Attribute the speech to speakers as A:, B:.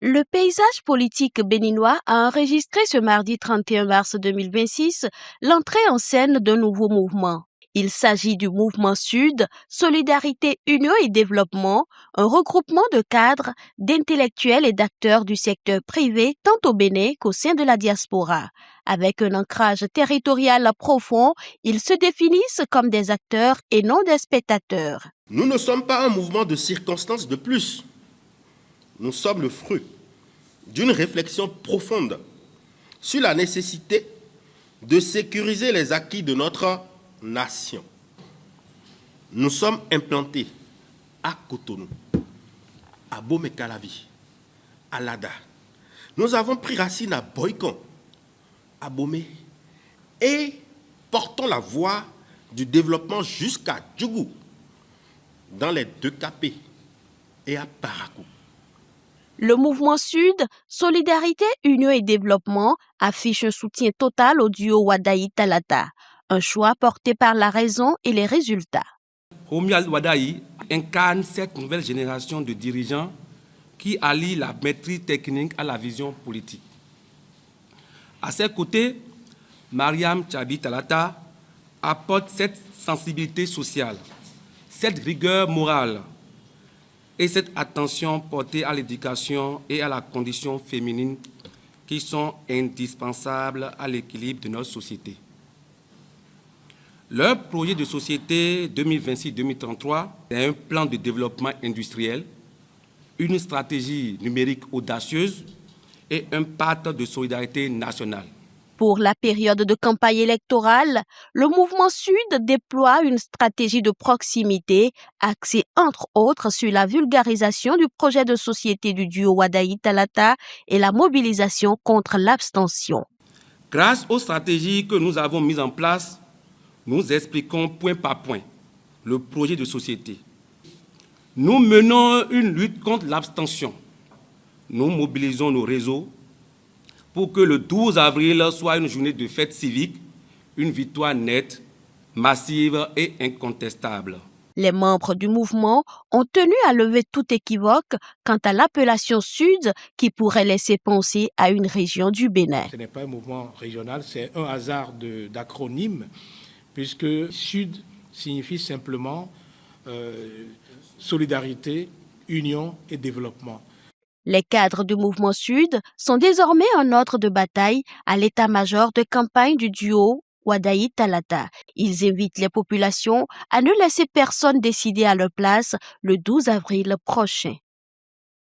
A: Le paysage politique béninois a enregistré ce mardi 31 mars 2026 l'entrée en scène d'un nouveau mouvement. Il s'agit du mouvement Sud, Solidarité, Union et Développement, un regroupement de cadres, d'intellectuels et d'acteurs du secteur privé tant au Bénin qu'au sein de la diaspora. Avec un ancrage territorial profond, ils se définissent comme des acteurs et non des spectateurs.
B: Nous ne sommes pas un mouvement de circonstances de plus. Nous sommes le fruit d'une réflexion profonde sur la nécessité de sécuriser les acquis de notre nation. Nous sommes implantés à Cotonou, à Bomé-Calavi, à Lada. Nous avons pris racine à Boycon, à Bomé, et portons la voie du développement jusqu'à Djougou, dans les 2 Capés et à Parakou.
A: Le mouvement Sud, Solidarité, Union et Développement affiche un soutien total au duo Wadaï Talata, un choix porté par la raison et les résultats.
C: Romuald Wadaï incarne cette nouvelle génération de dirigeants qui allient la maîtrise technique à la vision politique. À ses côtés, Mariam Tchabi Talata apporte cette sensibilité sociale, cette rigueur morale et cette attention portée à l'éducation et à la condition féminine qui sont indispensables à l'équilibre de notre société. Leur projet de société 2026-2033 est un plan de développement industriel, une stratégie numérique audacieuse et un pacte de solidarité nationale.
A: Pour la période de campagne électorale, le mouvement Sud déploie une stratégie de proximité axée entre autres sur la vulgarisation du projet de société du duo Wadaï Talata et la mobilisation contre l'abstention.
C: Grâce aux stratégies que nous avons mises en place, nous expliquons point par point le projet de société. Nous menons une lutte contre l'abstention. Nous mobilisons nos réseaux pour que le 12 avril soit une journée de fête civique, une victoire nette, massive et incontestable.
A: Les membres du mouvement ont tenu à lever tout équivoque quant à l'appellation Sud qui pourrait laisser penser à une région du Bénin.
D: Ce n'est pas un mouvement régional, c'est un hasard d'acronyme, puisque Sud signifie simplement solidarité, union et développement.
A: Les cadres du mouvement Sud sont désormais en ordre de bataille à l'état-major de campagne du duo Wadaï Talata. Ils invitent les populations à ne laisser personne décider à leur place le 12 avril prochain.